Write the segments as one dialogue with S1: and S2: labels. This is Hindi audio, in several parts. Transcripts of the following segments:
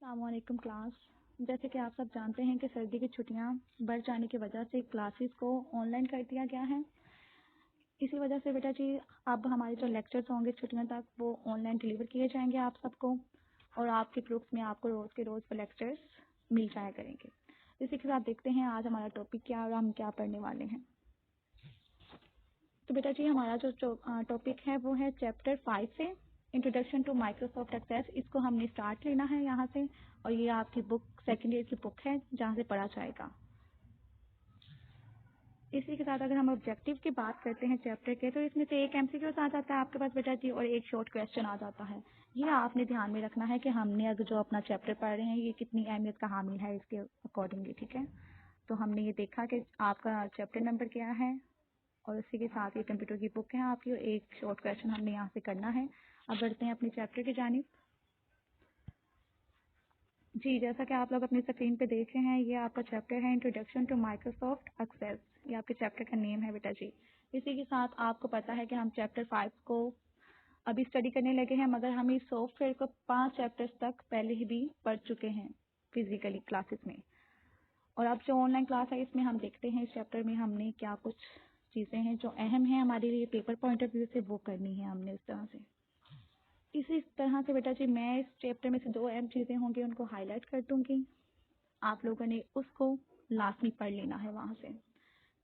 S1: अस्सलामुअलैकुम क्लास। जैसे कि आप सब जानते हैं कि सर्दी की छुट्टियां बढ़ जाने की वजह से क्लासेस को ऑनलाइन कर दिया गया है। इसी वजह से बेटा जी अब हमारे जो लेक्चर्स होंगे छुट्टियों तक वो ऑनलाइन डिलीवर किए जाएंगे आप सबको, और आपके ग्रुप्स में आपको रोज़ के रोज़ लेक्चर्स मिल जाया करेंगे। इसी के साथ देखते हैं आज हमारा टॉपिक क्या और हम क्या पढ़ने वाले हैं। तो बेटा जी हमारा जो टॉपिक है वो है चैप्टर 5 से इंट्रोडक्शन टू माइक्रोसॉफ्ट एक्सेस। इसको हमने स्टार्ट लेना है यहाँ से, और ये आपकी बुक सेकेंड ईयर की बुक है जहाँ से पढ़ा जाएगा। इसी के साथ अगर हम ऑब्जेक्टिव की बात करते हैं चैप्टर के, तो इसमें से एक एमसीक्यू आ जाता है आपके पास बेटा जी, और एक शॉर्ट क्वेश्चन आ जाता है। ये आपने ध्यान में रखना है कि हमने अगर जो अपना चैप्टर पढ़ रहे हैं ये कितनी अहमियत का हामिल है इसके अकॉर्डिंगली, ठीक है। तो हमने ये देखा कि आपका चैप्टर नंबर क्या है, और उसी के साथ ये कंप्यूटर की बुक है आपकी, और एक शॉर्ट क्वेश्चन हमने यहाँ से करना है। अब बढ़ते हैं अपने चैप्टर की जानिब। जी जैसा कि आप लोग अपनी स्क्रीन पे देख रहे हैं, ये आपका चैप्टर है इंट्रोडक्शन टू माइक्रोसॉफ्ट एक्सेस। ये आपके चैप्टर का नेम है बेटा जी। इसी के साथ आपको पता है कि हम चैप्टर 5 को अभी स्टडी करने लगे हैं, मगर हम इस सॉफ्टवेयर को 5 चैप्टर्स तक पहले ही भी पढ़ चुके हैं फिजिकली क्लासेस में। और अब जो ऑनलाइन क्लास है इसमें हम देखते हैं इस चैप्टर में हमने क्या कुछ चीज़ें हैं जो अहम है हमारे लिए पेपर पॉइंट ऑफ व्यू से, वो करनी है हमने इस तरह से। इसी तरह से बेटा जी मैं इस चैप्टर में से 2 अहम चीज़ें होंगी उनको हाईलाइट कर दूंगी, आप लोगों ने उसको लास्ट में पढ़ लेना है वहाँ से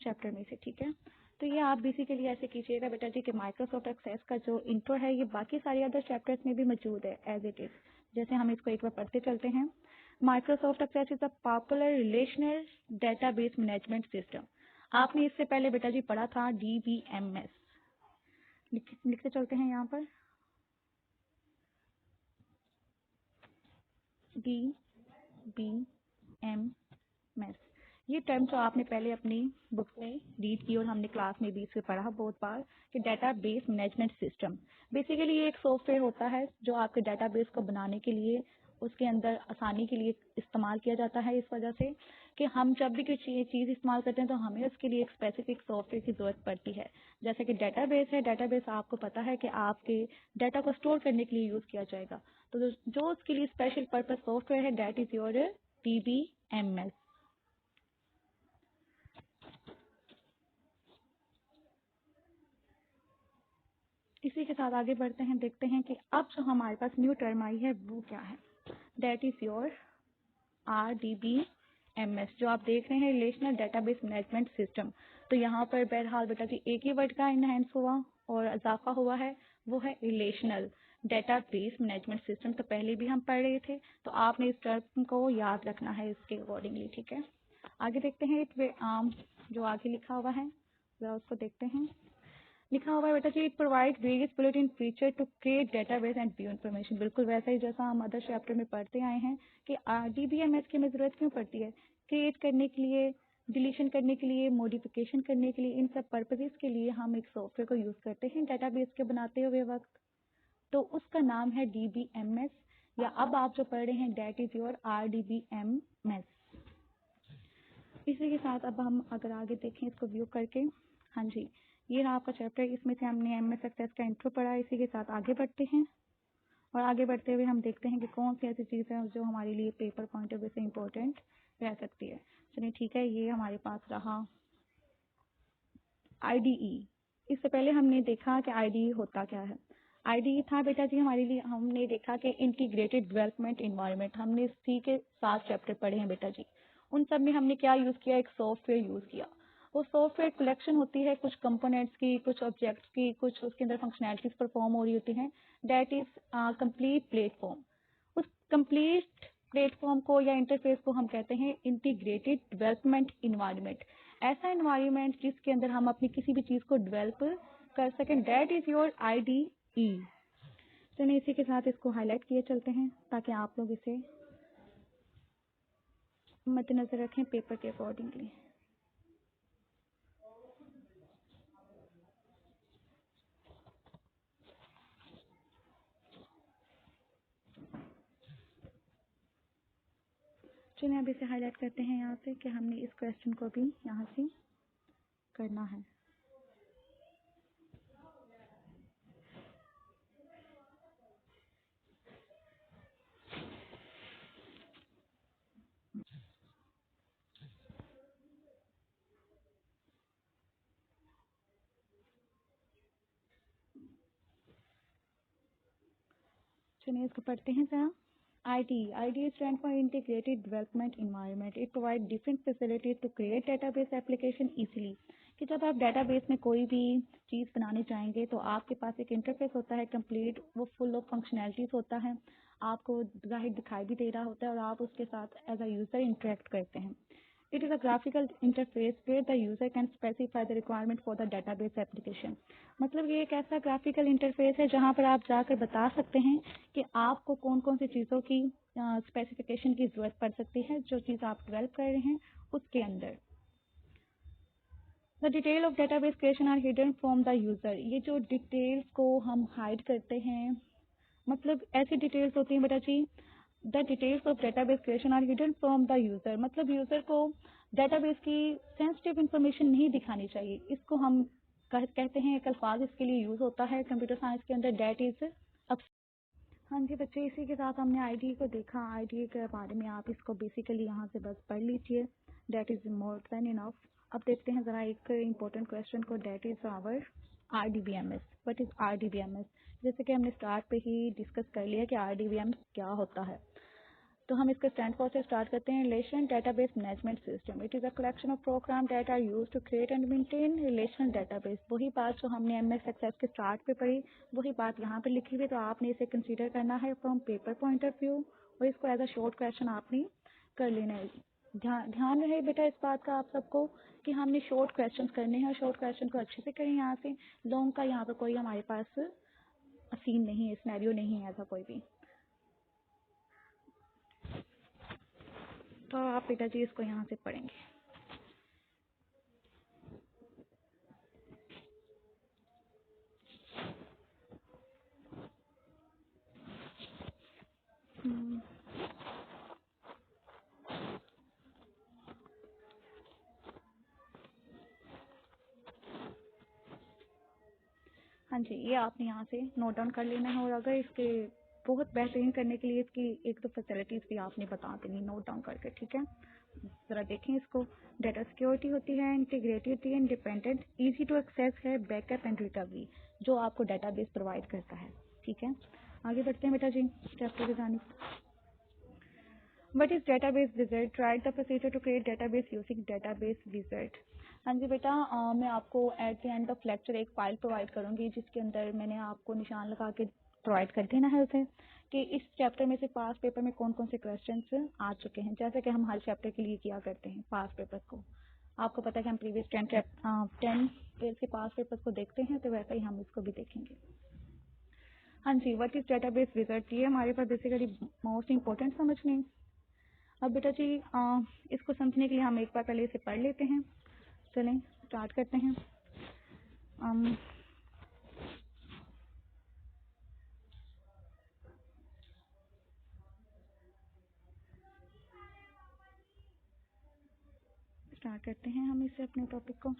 S1: चैप्टर में से, ठीक है। तो ये आप बेसिकली ऐसे कीजिएगा बेटा जी कि माइक्रोसॉफ्ट एक्सेस का जो इंट्रो है ये बाकी सारे अदर चैप्टर्स में भी मौजूद है एज इट इज। जैसे हम इसको एक बार पढ़ते चलते हैं। Microsoft Access is a popular relational database management system. आपने इससे पहले बेटा जी पढ़ा था DBMS। लिखते चलते हैं यहाँ पर DBMS। ये टर्म जो आपने पहले अपनी बुक में रीड की और हमने क्लास में भी इसे पढ़ा बहुत बार कि डेटाबेस मैनेजमेंट सिस्टम। बेसिकली ये एक सॉफ्टवेयर होता है जो आपके डेटाबेस को बनाने के लिए उसके अंदर आसानी के लिए इस्तेमाल किया जाता है, इस वजह से कि हम जब भी कोई चीज़ इस्तेमाल करते हैं तो हमें उसके लिए एक स्पेसिफिक सॉफ्टवेयर की ज़रूरत पड़ती है। जैसे कि डेटाबेस है, डेटाबेस आपको पता है कि आपके डाटा को स्टोर करने के लिए यूज़ किया जाएगा। तो जो उसके लिए स्पेशल पर्पस सॉफ्टवेयर है दैट इज़ योर DBMS। इसी के साथ आगे बढ़ते हैं, देखते हैं कि अब जो हमारे पास न्यू टर्म आई है वो क्या है। दैट इज योर RDBMS जो आप देख रहे हैं रिलेशनल डेटाबेस मैनेजमेंट सिस्टम। तो यहाँ पर बहरहाल बेटा जी एक ही वर्ड का इनहेंस हुआ और इजाफा हुआ है, वो है रिलेशनल डेटाबेस मैनेजमेंट सिस्टम। तो पहले भी हम पढ़ रहे थे, तो आपने इस टर्म को याद रखना है इसके अकॉर्डिंगली, ठीक है। आगे देखते हैं जो आगे लिखा हुआ है जरा उसको देखते हैं। लिखा हुआ है बेटा जी it provide various built in feature to create database and view information. बिल्कुल वैसा ही जैसा हम अदर चैप्टर में पढ़ते आए हैं कि DBMS की हमें ज़रूरत क्यों पड़ती है, क्रिएट करने के लिए, डिलीशन करने के लिए, मॉडिफिकेशन करने के लिए, इन सब पर्पजेस के लिए हम एक सॉफ्टवेयर को यूज़ करते हैं डेटाबेस के बनाते हुए वक्त। तो उसका नाम है DBMS, या अब आप जो पढ़ रहे हैं दैट इज़ योर RDBMS। इसी के साथ अब हम अगर आगे देखें इसको व्यू करके, हाँ जी ये रहा आपका चैप्टर। इसमें से हमने MS एक्सेस का इंट्रो पढ़ा। इसी के साथ आगे बढ़ते हैं, और आगे बढ़ते हुए हम देखते हैं कि कौन सी ऐसी चीज़ है जो हमारे लिए पेपर पॉइंट ऑफ व्यू से इम्पोर्टेंट रह सकती है। चलिए ठीक है, ये हमारे पास रहा IDE। इससे पहले हमने देखा कि IDE होता क्या है। IDE था बेटा जी हमारे लिए, हमने देखा कि इंटीग्रेटेड डेवलपमेंट इन्वायरमेंट। हमने इसी के 7 चैप्टर पढ़े हैं बेटा जी। उन सब में हमने क्या यूज़ किया, एक सॉफ्टवेयर यूज़ किया। वो सॉफ्टवेयर कलेक्शन होती है कुछ कंपोनेंट्स की, कुछ ऑब्जेक्ट्स की, कुछ उसके अंदर फंक्शनैलिटीज परफॉर्म हो रही होती हैं। That is complete platform. उस कंप्लीट प्लेटफॉर्म को या इंटरफेस को हम कहते हैं इंटीग्रेटेड डेवलपमेंट इन्वायरमेंट। ऐसा इन्वायरमेंट जिसके अंदर हम अपनी किसी भी चीज़ को डेवलप कर सकें, दैट इज योर IDE। चलिए इसी के साथ इसको हाईलाइट किए चलते हैं ताकि आप लोग इसे मद्देनजर रखें पेपर के अकॉर्डिंगली। चलिए अब इसे हाईलाइट करते हैं यहाँ से कि हमने इस क्वेश्चन को भी यहाँ से करना है। चलिए इसको पढ़ते हैं जरा। IT stand for integrated development environment. It provide different facilities to create database application easily. कि जब आप डेटाबेस में कोई भी चीज़ बनाने चाहेंगे तो आपके पास एक इंटरफेस होता है कंप्लीट, वो फुल ऑफ फंक्शनैलिटीज होता है, आपको जाहिर दिखाई भी दे रहा होता है और आप उसके साथ एज अ यूज़र इंटरेक्ट करते हैं। It is a graphical interface where the user can specify the requirement for the database application. मतलब ये एक ऐसा ग्राफिकल इंटरफेस है जहाँ पर आप जाकर बता सकते हैं कि आपको कौन कौन सी चीज़ों की स्पेसिफिकेशन की ज़रूरत पड़ सकती है जो चीज़ आप डेवलप कर रहे हैं उसके अंदर। The detail of database creation are hidden from the user. ये जो डिटेल्स को हम हाइड करते हैं, मतलब ऐसी डिटेल्स होती हैं बेटा जी, the details of database creation are hidden from the user. मतलब यूज़र को डेटाबेस की सेंसिटिव इंफॉर्मेशन नहीं दिखानी चाहिए। इसको हम कहते हैं, एक अल्फाज इसके लिए यूज़ होता है कंप्यूटर साइंस के अंदर, डेट इज़ अब। हाँ जी बच्चे, इसी के साथ हमने आईडी को देखा। आईडी के बारे में आप इसको बेसिकली यहाँ से बस पढ़ लीजिए, that is more than enough. अब देखते हैं ज़रा एक इम्पोर्टेंट क्वेश्चन को, that is our RDBMS। What is RDBMS? जैसे कि हमने स्टार्ट पे ही डिस्कस कर लिया कि RDBMS क्या होता है, तो हम इसके स्टैंड फॉर से स्टार्ट करते हैं। Relation database management system. It is a collection of program that are use to create and maintain relational database. वही बात जो हमने MS एक्सेस के स्टार्ट पे पढ़ी, वही बात यहाँ पे लिखी हुई, तो आपने इसे कंसीडर करना है from paper point of view और इसको एज अ शॉर्ट क्वेश्चन आपने कर लेना है। ध्यान रहे बेटा इस बात का आप सबको कि हमने शॉर्ट क्वेश्चन करने हैं, शॉर्ट क्वेश्चन को अच्छे से करें। यहाँ से लॉन्ग का यहाँ पर कोई हमारे पास सीन नहीं है, सिनेरियो नहीं है ऐसा कोई भी। तो आप बेटा जी इसको यहाँ से पढ़ेंगे। हाँ जी, ये आपने यहाँ से नोट डाउन कर लेना है और अगर इसके बहुत बेहतरीन करने के लिए इसकी एक दो फैसिलिटीज़ भी आपने बता देनी नोट डाउन करके, ठीक है। ज़रा देखें इसको। डाटा सिक्योरिटी होती है, इंटीग्रिटी होती है, इंडिपेंडेंट, इजी टू एक्सेस है, बैकअप एंड रिकवरी जो आपको डेटाबेस प्रोवाइड करता है, ठीक है। आगे बढ़ते हैं बेटा जी चैप्टर की जानिब। What is database wizard? Write the procedure to create database using database wizard. हाँ जी बेटा, मैं आपको at the end of lecture एक फाइल प्रोवाइड करूंगी जिसके अंदर मैंने आपको निशान लगा के प्रोवाइड कर देना है उसे कि इस चैप्टर में से पास पेपर में कौन कौन से क्वेश्चंस आ चुके हैं, जैसे कि हम हर चैप्टर के लिए किया करते हैं पास पेपर को। आपको पता है कि हम प्रीवियस 10 ईयर के पास पेपर को देखते हैं, तो वैसे ही हम इसको भी देखेंगे। हाँ जी, व्हाट इज डेटाबेस विजर्ड? ये हमारे पास बेसिकली मोस्ट इंपॉर्टेंट समझने। अब बेटा जी इसको समझने के लिए हम एक बार पहले इसे पढ़ लेते हैं। चलें स्टार्ट करते हैं। स्टार्ट करते हैं हम इसे अपने टॉपिक को।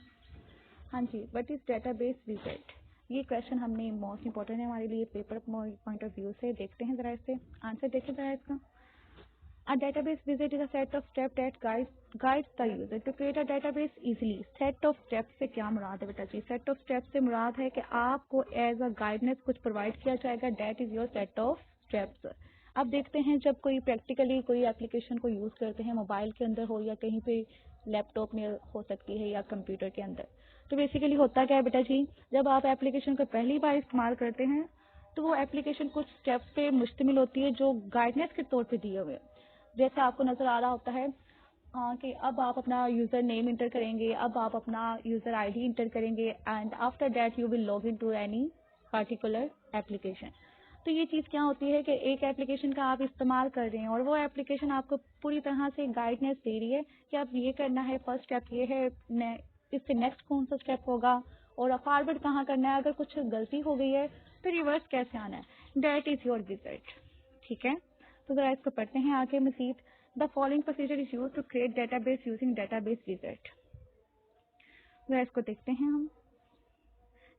S1: हाँ जी, व्हाट इज डेटाबेस विजिट? ये क्वेश्चन हमने मोस्ट इंपॉर्टेंट है हमारे लिए पेपर पॉइंट ऑफ व्यू से। देखते हैं जरा इससे आंसर देखें जरा इसका। A database visit is a set of steps that guides the user to create a database easily. Set of steps से क्या मुराद है बेटा जी? Set of steps से मुराद है कि आपको एज अ गाइडेंस कुछ प्रोवाइड किया जाएगा, that is your set of steps. अब देखते हैं जब कोई प्रैक्टिकली कोई एप्लीकेशन को यूज़ करते हैं, मोबाइल के अंदर हो या कहीं पे लैपटॉप में हो सकती है या कंप्यूटर के अंदर, तो बेसिकली होता क्या है बेटा जी, जब आप एप्लीकेशन को पहली बार इस्तेमाल करते हैं तो वो एप्लीकेशन कुछ स्टेप्स पे मुश्तमिल होती है जो गाइडेंस के तौर पे दिए हुए हैं। जैसे आपको नजर आ रहा होता है कि अब आप अपना यूजर नेम इंटर करेंगे, अब आप अपना यूजर आईडी इंटर करेंगे and after that you will log in to any particular application. तो ये चीज़ क्या होती है कि एक एप्लीकेशन का आप इस्तेमाल कर रहे हैं और वो एप्लीकेशन आपको पूरी तरह से गाइडेंस दे रही है कि अब ये करना है, फर्स्ट स्टेप ये है, इससे नेक्स्ट कौन सा स्टेप होगा और फॉरवर्ड कहाँ करना है, अगर कुछ गलती हो गई है तो रिवर्स कैसे आना है। दैट इज योर विजिट, ठीक है। तो जरा इसको पढ़ते हैं आगे मजीद। The following procedure is use to create database using database wizard. जरा इसको देखते हैं हम।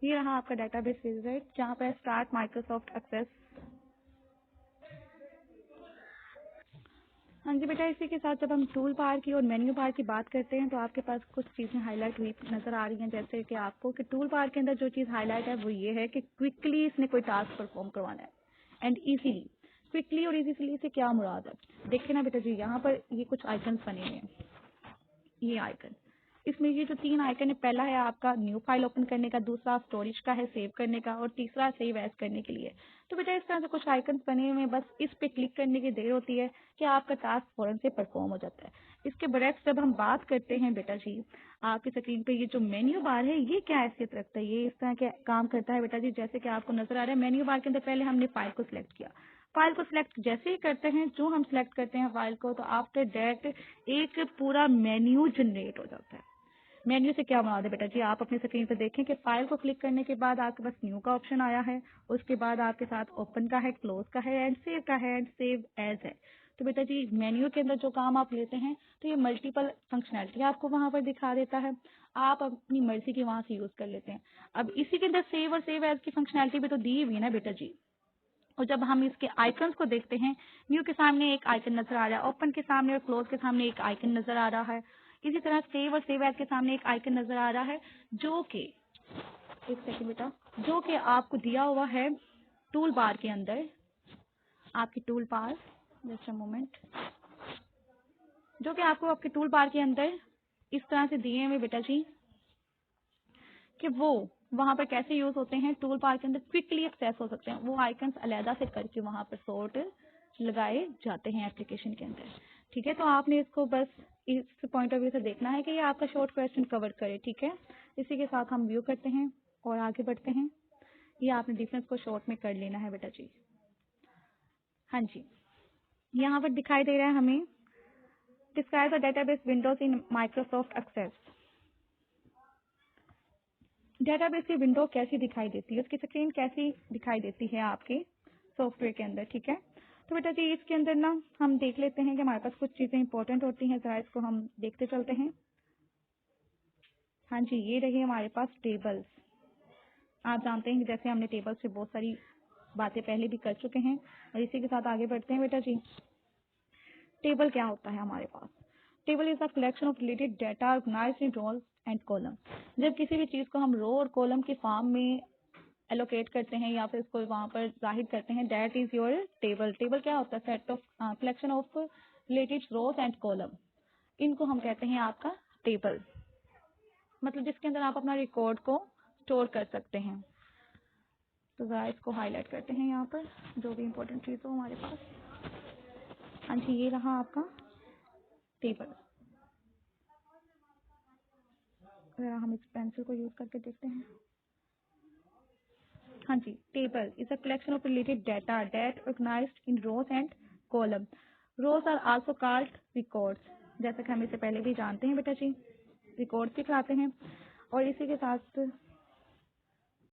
S1: ये रहा आपका डेटाबेस विजिट जहाँ पर स्टार्ट माइक्रोसॉफ्ट एक्सेस। हाँ जी बेटा, इसी के साथ जब हम टूल बार की और मेन्यू बार की बात करते हैं तो आपके पास कुछ चीज़ें हाईलाइट हुई नज़र आ रही हैं, जैसे कि आपको कि टूल बार के अंदर जो चीज़ हाईलाइट है वो ये है कि क्विकली इसने कोई टास्क परफॉर्म करवाना है। And easily. क्विकली और इजीली से क्या मुराद है, देखिए ना बेटा जी, यहाँ पर ये कुछ आइकन्स बने हुए हैं, ये आइकन, इसमें ये जो 3 आइकन है, पहला है आपका न्यू फाइल ओपन करने का, दूसरा स्टोरेज का है सेव करने का, और तीसरा सेव एज करने के लिए। तो बेटा इस तरह से कुछ आइकन्स बने हुए हैं, बस इस पे क्लिक करने की देर होती है कि आपका टास्क फौरन से परफॉर्म हो जाता है। इसके बरक्स जब हम बात करते हैं बेटा जी, आपकी स्क्रीन पे ये जो मेन्यू बार है, ये क्या हैसियत रखता है, ये इस तरह के काम करता है बेटा जी, जैसे कि आपको नजर आ रहा है मेन्यू बार के अंदर पहले हमने फाइल को सिलेक्ट किया, फाइल को सिलेक्ट जैसे ही करते हैं, जो हम सिलेक्ट करते हैं फाइल को, तो आफ्टर दैट एक पूरा मेन्यू जनरेट हो जाता है। मेन्यू से क्या मुराद है बेटा जी, आप अपनी स्क्रीन पर देखें कि फाइल को क्लिक करने के बाद आपके पास न्यू का ऑप्शन आया है, उसके बाद आपके साथ ओपन का है, क्लोज का है, एंड सेव का है, एंड सेव एज है। तो बेटा जी मेन्यू के अंदर जो काम आप लेते हैं, तो ये मल्टीपल फंक्शनैलिटी आपको वहां पर दिखा देता है, आप अपनी मर्जी की वहां से यूज कर लेते हैं। अब इसी के अंदर सेव और सेव एज की फंक्शनैलिटी भी तो दी हुई है ना बेटा जी। और जब हम इसके आइकन्स को देखते हैं, न्यू के सामने एक आइकन नजर आ रहा है, ओपन के सामने और क्लोज के सामने एक आइकन नजर आ रहा है, इसी तरह सेव और सेव एज के सामने एक आइकन नजर आ रहा है, जो कि एक सेकंड बेटा, जो कि आपको दिया हुआ है टूल बार के अंदर, आपकी tool bar, just a moment, जो कि आपको आपके टूल बार के अंदर इस तरह से दिए हुए बेटा जी, कि वो वहां पर कैसे यूज होते हैं, टूल बार के अंदर क्विकली एक्सेस हो सकते हैं, वो आइकन्स अलहदा से करके वहां पर सॉर्ट लगाए जाते हैं एप्लीकेशन के अंदर। ठीक है, तो आपने इसको बस इस पॉइंट ऑफ व्यू से देखना है कि ये आपका शॉर्ट क्वेश्चन कवर करे। ठीक है, इसी के साथ हम व्यू करते हैं और आगे बढ़ते हैं। ये आपने डिफरेंस को शॉर्ट में कर लेना है बेटा जी। हाँ जी, यहाँ पर दिखाई दे रहा है हमें, describe the database windows in Microsoft Access. Database की विंडो कैसी दिखाई देती है, उसकी स्क्रीन कैसी दिखाई देती है आपके सॉफ्टवेयर के अंदर। ठीक है, तो बेटा जी इसके अंदर ना हम देख लेते हैं कि हमारे पास कुछ चीजें इंपॉर्टेंट होती हैं, जरा इसको हम देखते चलते हैं। हाँ जी, ये रही हमारे पास टेबल्स। आप जानते हैं कि जैसे हमने टेबल्स से बहुत सारी बातें पहले भी कर चुके हैं, और इसी के साथ आगे बढ़ते हैं बेटा जी। टेबल क्या होता है हमारे पास, table is a collection of related data organized in rows and column. जब किसी भी चीज को हम रो और कॉलम के फॉर्म में एलोकेट करते हैं या फिर इसको वहां पर जाहिर करते हैं, that is your table. Table क्या होता है, set of collection of related rows and column, इनको हम कहते हैं आपका टेबल, मतलब जिसके अंदर आप अपना रिकॉर्ड को स्टोर कर सकते हैं। तो जरा इसको हाईलाइट करते हैं यहाँ पर, जो भी इंपॉर्टेंट चीज हो हमारे पास। हाँ जी, ये रहा आपका टेबल। जरा हम इस पेंसिल को यूज करके देखते हैं। हाँ जी, table is a collection of related data that organized in rows and column. Rows are also called records, जैसा कि हम इससे पहले भी जानते हैं बेटा जी, रिकॉर्ड्स भी कहते हैं। और इसी के साथ